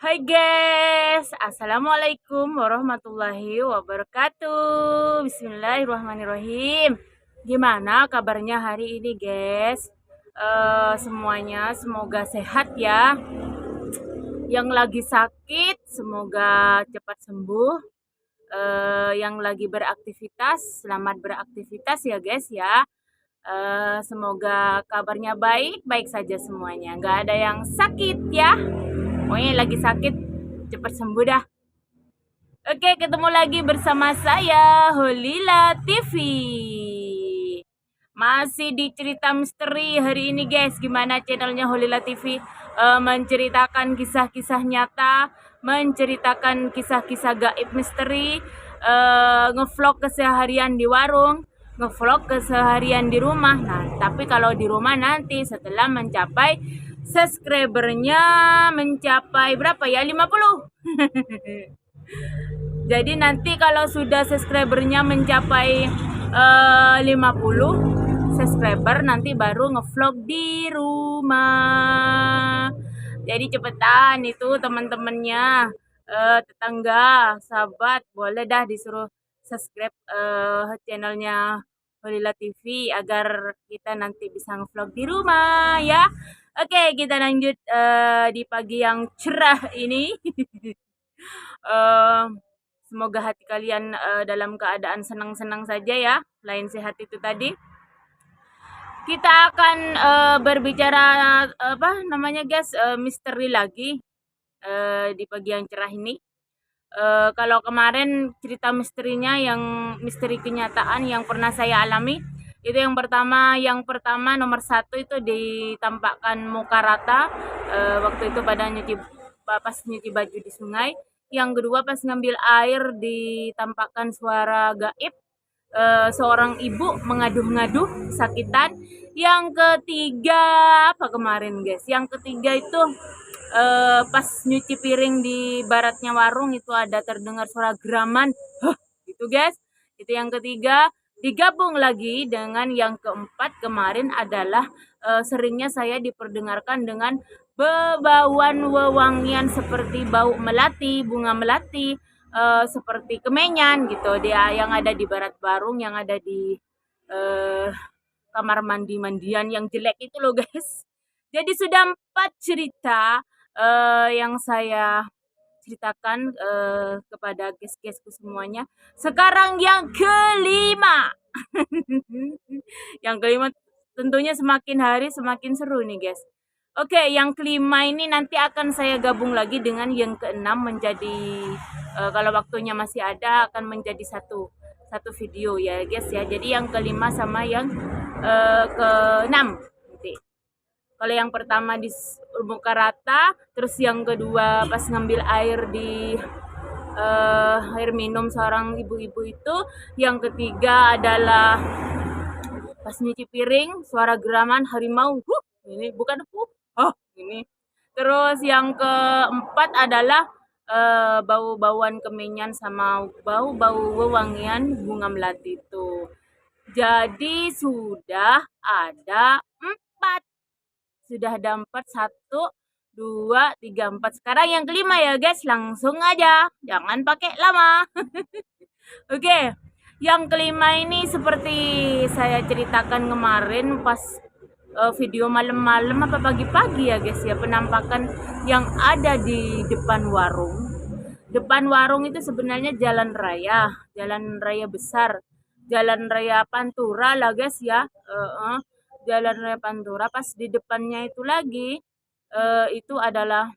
Hai guys, Assalamualaikum warahmatullahi wabarakatuh. Bismillahirrahmanirrahim. Gimana kabarnya hari ini guys? Semuanya semoga sehat ya. Yang lagi sakit semoga cepat sembuh. Yang lagi beraktivitas selamat beraktivitas ya guys ya. Semoga kabarnya baik-baik saja semuanya. Nggak ada yang sakit ya. Pokoknya lagi sakit cepat sembuh dah. Oke, ketemu lagi bersama saya Holila TV. Masih di cerita misteri hari ini guys. Gimana channelnya Holila TV? Menceritakan kisah-kisah nyata, menceritakan kisah-kisah gaib misteri, ngevlog keseharian di warung, ngevlog keseharian di rumah. Nah, tapi kalau di rumah nanti setelah mencapai subscribernya mencapai berapa ya? 50. Jadi nanti kalau sudah subscribernya mencapai 50 subscriber nanti baru ngevlog di rumah. Jadi cepetan itu teman-temannya, tetangga, sahabat, boleh dah disuruh subscribe channelnya Holila TV agar kita nanti bisa ngevlog di rumah ya. Oke, kita lanjut di pagi yang cerah ini. Eh, Semoga hati kalian dalam keadaan senang-senang saja ya. Lain sehat itu tadi. Kita akan berbicara apa namanya guys, misteri lagi di pagi yang cerah ini. Kalau kemarin cerita misterinya yang misteri kenyataan yang pernah saya alami itu yang pertama nomor satu itu ditampakkan muka rata waktu itu pada pas nyuci baju di sungai. Yang kedua pas ngambil air ditampakkan suara gaib, seorang ibu mengaduh-ngaduh sakitan. Yang ketiga apa kemarin guys? Yang ketiga itu pas nyuci piring di baratnya warung itu ada terdengar suara geraman. Huh, gitu guys. Itu yang ketiga. Digabung lagi dengan yang keempat kemarin adalah seringnya saya diperdengarkan dengan bebauan wewangian seperti bau melati, bunga melati, seperti kemenyan gitu. Dia yang ada di barat warung, yang ada di eh, kamar mandi-mandian yang jelek itu loh guys. Jadi sudah 4 cerita yang saya ceritakan kepada guys-guysku semuanya. Sekarang yang kelima. Yang kelima tentunya semakin hari semakin seru nih guys. Oke, yang kelima ini nanti akan saya gabung lagi dengan yang keenam menjadi kalau waktunya masih ada akan menjadi satu video ya guys ya. Jadi yang kelima sama yang keenam nanti. Kalau yang pertama di muka rata, terus yang kedua pas ngambil air di air minum seorang ibu-ibu itu, yang ketiga adalah pas nyuci piring suara geraman harimau. Ini bukan ini. Terus yang keempat adalah bau-bauan kemenyan sama bau-bau wewangian bunga melati itu. Jadi sudah ada 4. Sudah ada 4, 1, 2, 3, 4. Sekarang yang kelima ya guys, langsung aja. Jangan pakai lama. Oke, yang kelima ini seperti saya ceritakan kemarin pas video malam-malam apa pagi-pagi ya guys ya, penampakan yang ada di depan warung. Depan warung itu sebenarnya jalan raya besar, jalan raya Pantura lah guys ya. Jalan raya Pantura pas di depannya itu lagi itu adalah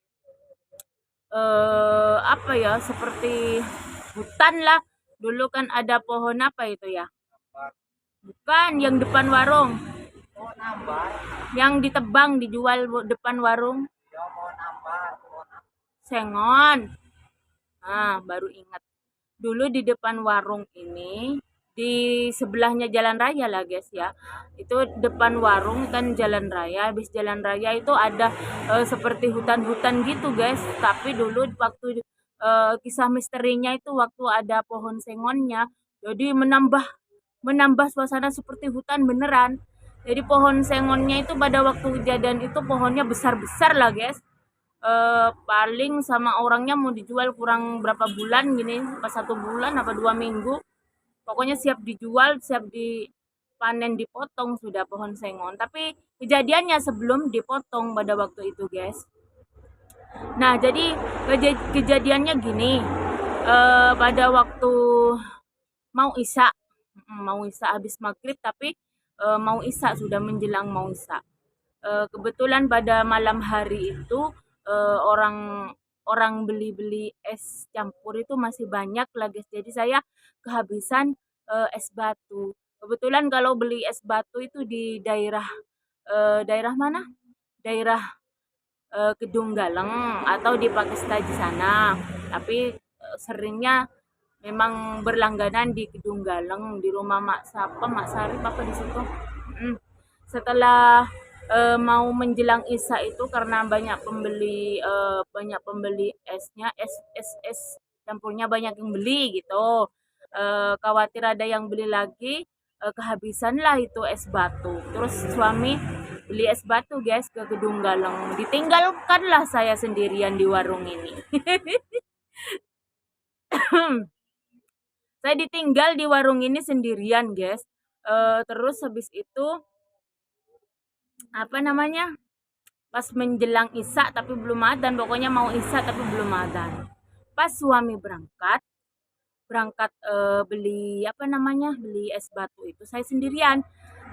apa ya, seperti hutan lah. Dulu kan ada pohon apa itu ya? Bukan yang depan warung. Yang ditebang dijual depan warung. Sengon. Ah, baru ingat. Dulu di depan warung ini di sebelahnya jalan raya lah guys ya. Itu depan warung kan jalan raya, habis jalan raya itu ada seperti hutan-hutan gitu guys. Tapi dulu waktu kisah misterinya itu waktu ada pohon sengonnya, jadi menambah suasana seperti hutan beneran. Jadi pohon sengonnya itu pada waktu kejadian itu pohonnya besar-besar lah guys. paling sama orangnya mau dijual kurang berapa bulan gini, pas 1 bulan apa 2 minggu, pokoknya siap dijual, siap dipanen, dipotong sudah pohon sengon. Tapi kejadiannya sebelum dipotong pada waktu itu, guys. Nah, jadi kejadiannya gini, pada waktu mau isya, mau isya habis maghrib, tapi mau isya sudah menjelang mau isya. Kebetulan pada malam hari itu orang orang beli-beli es campur itu masih banyak lah, guys. Jadi saya kehabisan es batu. Kebetulan kalau beli es batu itu di daerah mana? Daerah Kedung Galeng atau di Pakistan di sana. Tapi seringnya memang berlangganan di Kedung Galeng, di rumah Mak siapa, Mak Sarip apa di situ. Setelah mau menjelang Isya itu karena banyak pembeli esnya, es campurnya banyak yang beli gitu. Khawatir ada yang beli lagi, kehabisan lah itu es batu. Terus suami beli es batu, guys, ke Gedung Galeng. Ditinggalkanlah saya sendirian di warung ini. Saya ditinggal di warung ini sendirian, guys. Terus habis itu apa namanya? Pas menjelang Isya tapi belum adzan, pokoknya mau Isya tapi belum adzan. Pas suami berangkat beli apa namanya? Beli es batu itu saya sendirian.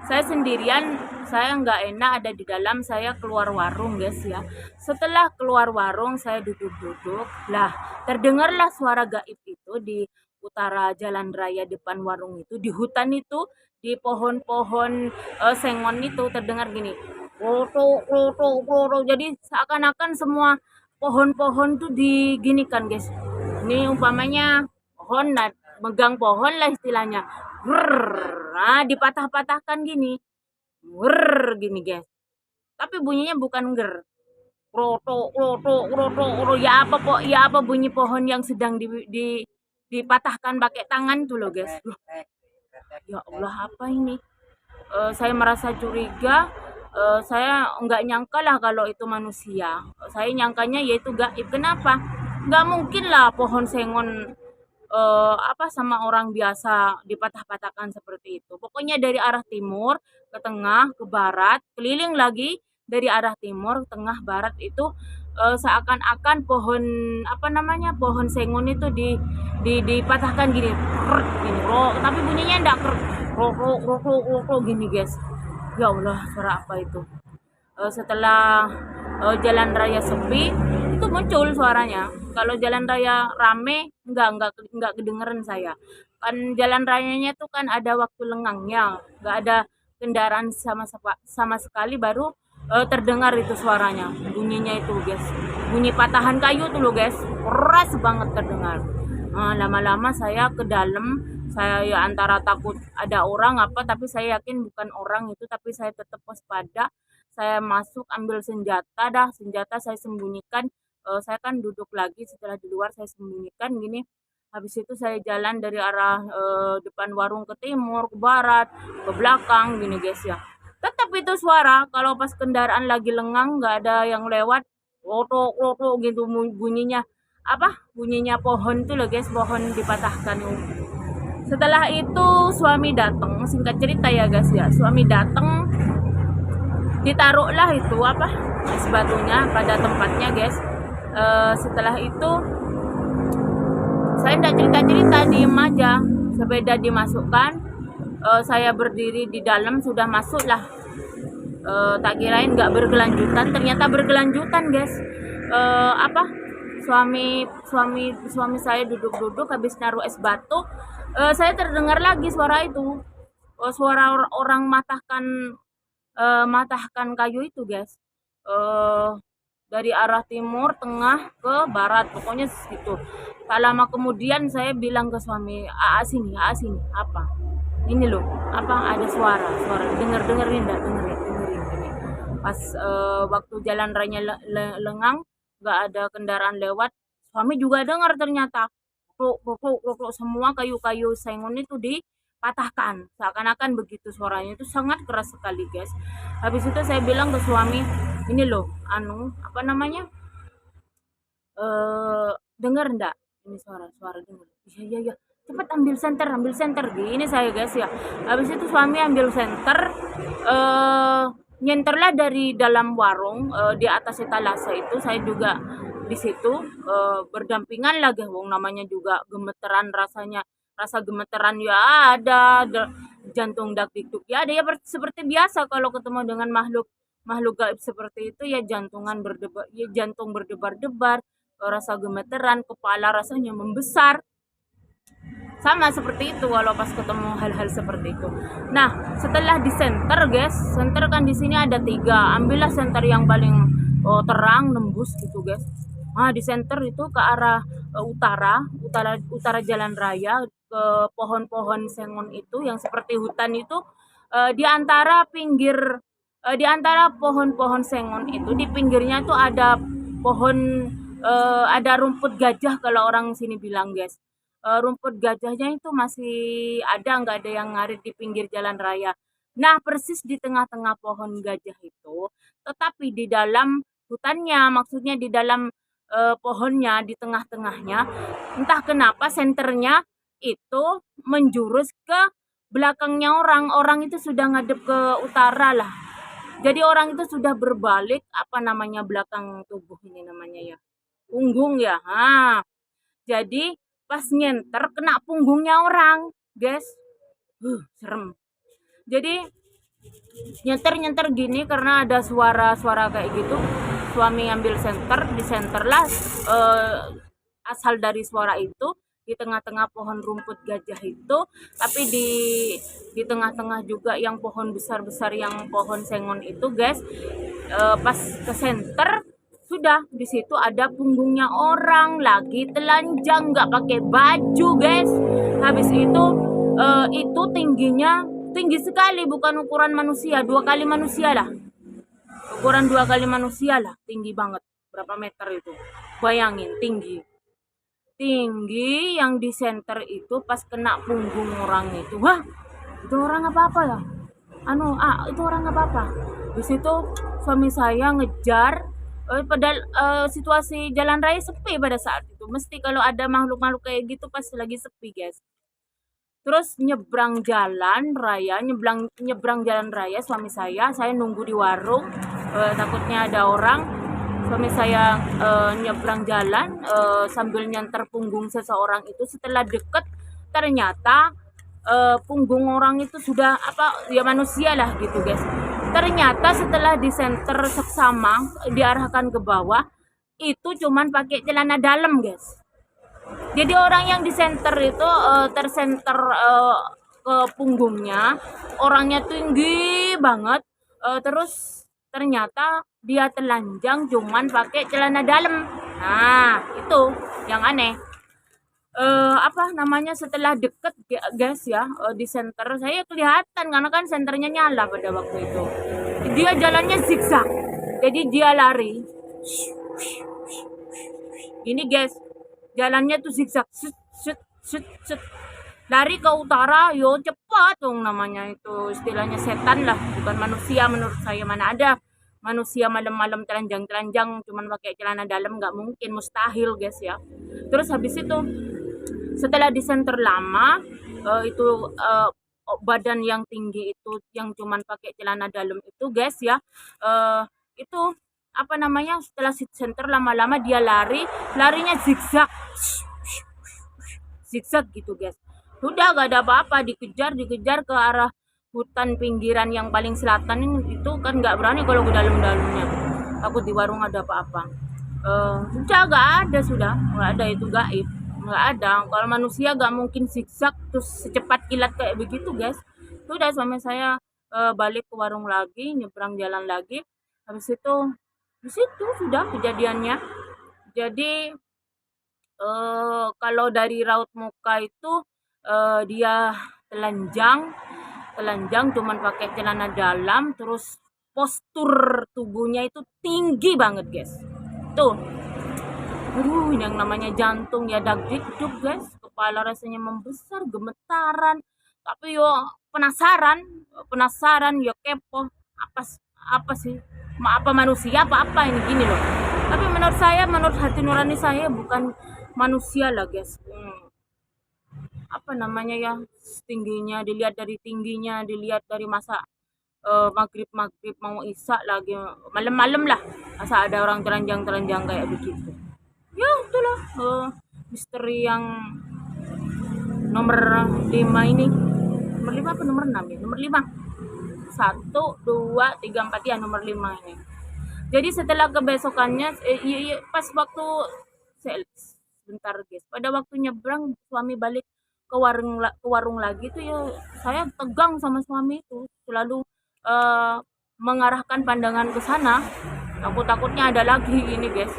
Saya nggak enak ada di dalam, saya keluar warung, guys ya. Setelah keluar warung, saya duduk-duduk. Lah, terdengarlah suara gaib itu di utara jalan raya depan warung itu, di hutan itu, di pohon-pohon sengon itu terdengar gini. Roto, roto, roto. Jadi seakan-akan semua pohon-pohon tuh diginikan, guys. Ini umpamanya pohon, nah, megang pohon lah istilahnya. Brrr, nah, dipatah-patahkan gini. Brrr, gini, guys. Tapi bunyinya bukan ger. Roto, roto, roto, roto. Ya apa bunyi pohon yang sedang dipatahkan pakai tangan tuh loh, guys. Ya Allah, apa ini? Saya merasa curiga. Saya nggak nyangka lah kalau itu manusia. Saya nyangkanya yaitu gaib. Kenapa? Nggak mungkin lah pohon sengon sama orang biasa dipatah-patahkan seperti itu. Pokoknya dari arah timur ke tengah ke barat, keliling lagi dari arah timur, tengah, barat itu seakan-akan pohon pohon sengon itu dipatahkan gini, gini, tapi bunyinya enggak gini, guys. Ya Allah, suara apa itu? Setelah jalan raya sepi itu muncul suaranya. Kalau jalan raya rame enggak kedengeran saya. Kan jalan rayanya itu kan ada waktu lengangnya, enggak ada kendaraan sama sekali, baru terdengar itu suaranya. Bunyinya itu, guys. Bunyi patahan kayu tuh loh, guys. Keras banget terdengar. Lama-lama saya ke dalam, saya ya antara takut ada orang apa, tapi saya yakin bukan orang itu, tapi saya tetap waspada. Saya masuk ambil senjata saya sembunyikan. Saya kan duduk lagi setelah di luar, saya sembunyikan gini. Habis itu saya jalan dari arah depan warung ke timur, ke barat, ke belakang gini, guys ya. Tetap itu suara kalau pas kendaraan lagi lengang nggak ada yang lewat, roto roto gitu bunyinya. Bunyinya pohon tuh loh, guys, pohon dipatahkan. Setelah itu suami datang, singkat cerita ya, guys ya. Suami datang, ditaruhlah itu es batunya pada tempatnya, guys. Setelah itu saya tidak cerita-cerita, diem aja. Sepeda dimasukkan, saya berdiri di dalam, sudah masuk lah. Tak kirain nggak berkelanjutan, ternyata berkelanjutan, guys. Suami saya duduk-duduk habis naruh es batu, saya terdengar lagi suara itu. Suara orang matahkan kayu itu, guys. Dari arah timur, tengah ke barat, pokoknya situ. Tak lama kemudian saya bilang ke suami, sini, apa? Ini loh, ada suara, dengerin gini. Pas waktu jalan raya lengang, nggak ada kendaraan lewat, suami juga dengar ternyata. Semua kayu-kayu sengon itu dipatahkan, seakan-akan begitu suaranya, itu sangat keras sekali, guys. Habis itu saya bilang ke suami, ini loh, "Dengar ndak? Ini suara dengar." "Iya iya iya, cepet ambil senter," gini saya guys ya. Habis itu suami ambil senter, eh nyenterlah dari dalam warung, di atas etalase itu, saya juga di situ, berdampingan lagi, wong namanya juga gemeteran rasanya, rasa gemeteran ya ada, jantung dak dikduk ya ada, ya seperti biasa kalau ketemu dengan makhluk makhluk gaib seperti itu ya jantungan berdebar, ya jantung berdebar-debar, rasa gemeteran, kepala rasanya membesar. Sama seperti itu walau pas ketemu hal-hal seperti itu. Nah, setelah di center, guys, center kan di sini ada 3. Ambillah center yang paling terang nembus gitu, guys. Nah, di center itu ke arah utara jalan raya, ke pohon-pohon sengon itu yang seperti hutan itu, di antara di antara pohon-pohon sengon itu di pinggirnya tuh ada pohon, ada rumput gajah kalau orang sini bilang, guys. Rumput gajahnya itu masih ada, nggak ada yang ngarit di pinggir jalan raya. Nah, persis di tengah-tengah pohon gajah itu, tetapi di dalam hutannya, maksudnya di dalam pohonnya, di tengah-tengahnya, entah kenapa senternya itu menjurus ke belakangnya orang. Orang itu sudah ngadep ke utara lah. Jadi orang itu sudah berbalik, apa namanya belakang tubuh ini namanya ya, punggung ya. Jadi pas nyenter kena punggungnya orang, guys. Serem. Jadi nyenter-nyenter gini karena ada suara-suara kayak gitu. Suami ambil senter, di senter lah, asal dari suara itu di tengah-tengah pohon rumput gajah itu, tapi di tengah-tengah juga yang pohon besar-besar yang pohon sengon itu, guys. Pas ke senter sudah di situ ada punggungnya orang lagi telanjang, nggak pakai baju, guys. Habis itu tingginya tinggi sekali, bukan ukuran manusia, 2 kali manusia lah, ukuran 2 kali manusia lah, tinggi banget. Berapa meter itu, bayangin, tinggi tinggi yang di center itu pas kena punggung orang itu. Wah, itu orang apa ya, itu orang apa. Di situ suami saya ngejar, padahal situasi jalan raya sepi pada saat itu. Mesti kalau ada makhluk-makhluk kayak gitu pas lagi sepi, guys. Terus nyebrang jalan raya, nyebrang jalan raya suami saya nunggu di warung, takutnya ada orang. Suami saya nyebrang jalan, sambil nyanter punggung seseorang itu. Setelah deket ternyata punggung orang itu sudah apa ya, manusia lah gitu, guys. Ternyata setelah di center seksama diarahkan ke bawah itu cuman pakai celana dalam, guys. Jadi orang yang di center itu tersenter ke punggungnya, orangnya tinggi banget, terus ternyata dia telanjang cuman pakai celana dalam. Nah, itu yang aneh. Apa namanya, setelah deket, guys ya, di center saya kelihatan karena kan senternya nyala pada waktu itu. Dia jalannya zigzag. Jadi dia lari. Ini, guys, jalannya tuh zigzag, set. Lari ke utara, yo cepat dong, namanya itu istilahnya setan lah, bukan manusia menurut saya. Mana ada manusia malam-malam telanjang-telanjang cuman pakai celana dalam, nggak mungkin, mustahil, guys ya. Terus habis itu setelah di center lama, itu badan yang tinggi itu yang cuman pakai celana dalam itu, guys ya, itu apa namanya, setelah center lama-lama dia larinya zigzag gitu, guys. Sudah gak ada apa-apa, dikejar ke arah hutan pinggiran yang paling selatan itu kan, nggak berani kalau ke dalam-dalamnya, takut di warung ada apa-apa. Sudah nggak ada, itu gaib, nggak ada. Kalau manusia gak mungkin zigzag terus secepat kilat kayak begitu, guys. Sudah suami saya balik ke warung lagi, nyebrang jalan lagi. Habis itu di situ sudah kejadiannya. Jadi kalau dari raut muka itu dia telanjang cuman pakai celana dalam, terus postur tubuhnya itu tinggi banget, guys. Tuh, aduh, yang namanya jantung ya dagdikduk, guys. Kepala rasanya membesar, gemetaran. Tapi yo penasaran, yo kepo. Apa sih? Apa manusia apa ini gini loh. Tapi menurut saya, menurut hati nurani saya bukan manusia lah guys. Apa namanya ya, tingginya, dilihat dari tingginya, dilihat dari masa maghrib maghrib mau isak lagi malam-malam lah, masa ada orang telanjang-telanjang kayak begitu. Ya itulah misteri yang nomor 5 ini. Nomor 5 apa nomor 6 ya? Nomor 5. 1, 2, 3, 4 ya, nomor 5 ini. Jadi setelah kebesokannya pas waktu sebentar guys, pada waktu nyebrang suami balik ke warung lagi tuh ya, saya tegang sama suami itu, selalu eh, mengarahkan pandangan ke sana, takut-takutnya ada lagi ini guys.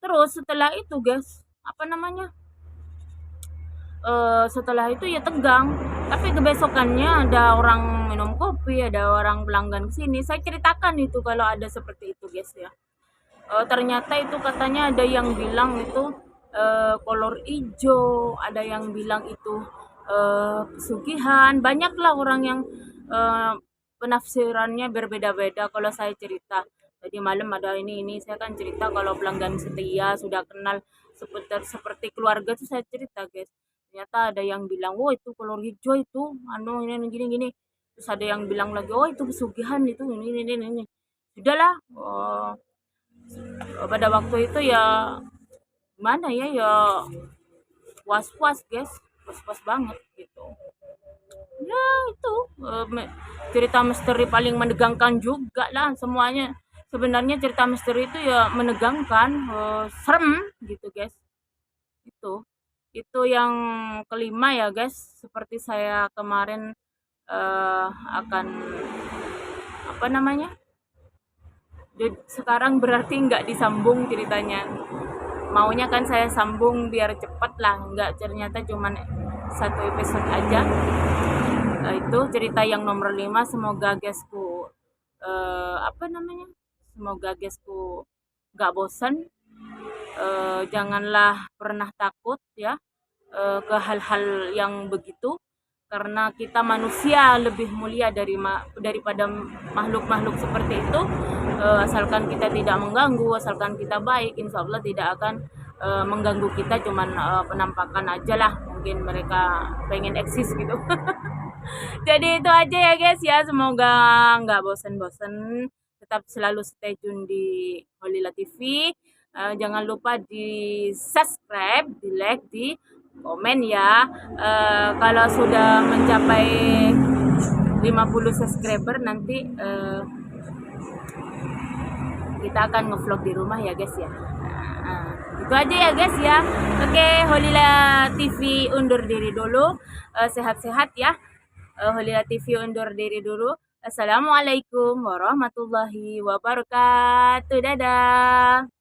Terus setelah itu guys, apa namanya, setelah itu ya tegang. Tapi kebesokannya ada orang minum kopi, ada orang pelanggan kesini, saya ceritakan itu kalau ada seperti itu guys ya. Ternyata itu katanya ada yang bilang itu kolor ijo, ada yang bilang itu pesugihan. Banyaklah orang yang penafsirannya berbeda-beda kalau saya cerita. Jadi malam ada ini saya kan cerita kalau pelanggan setia sudah kenal seperti keluarga tuh saya cerita guys. Ternyata ada yang bilang, "Oh, itu kolor hijau itu anu ini gini gini." Terus ada yang bilang lagi, "Oh, itu pesugihan itu ini." Sudahlah, pada waktu itu ya mana ya ya was-was guys, was-was banget gitu. Ya itu cerita misteri paling menegangkan juga lah semuanya. Sebenarnya cerita misteri itu ya menegangkan, serem gitu guys. Itu yang kelima ya guys. Seperti saya kemarin akan apa namanya? Sekarang berarti nggak disambung ceritanya. Maunya kan saya sambung biar cepet lah, nggak, ternyata cuman satu episode aja. Itu cerita yang nomor 5. Semoga guysku apa namanya, semoga guysku nggak bosan. Janganlah pernah takut ya ke hal-hal yang begitu, karena kita manusia lebih mulia daripada makhluk-makhluk seperti itu. Asalkan kita tidak mengganggu, asalkan kita baik, insya Allah tidak akan mengganggu kita. Cuman penampakan aja lah, mungkin mereka pengen eksis gitu. Jadi itu aja ya guys ya, semoga nggak bosen-bosen, tetap selalu stay tune di Holila TV. Jangan lupa di subscribe, di like, di komen ya. Kalau sudah mencapai 50 subscriber nanti kita akan ngevlog di rumah ya guys ya. Itu aja ya guys ya. Oke, Holila TV undur diri dulu. Sehat-sehat ya. Holila TV undur diri dulu. Assalamualaikum warahmatullahi wabarakatuh. Dadah.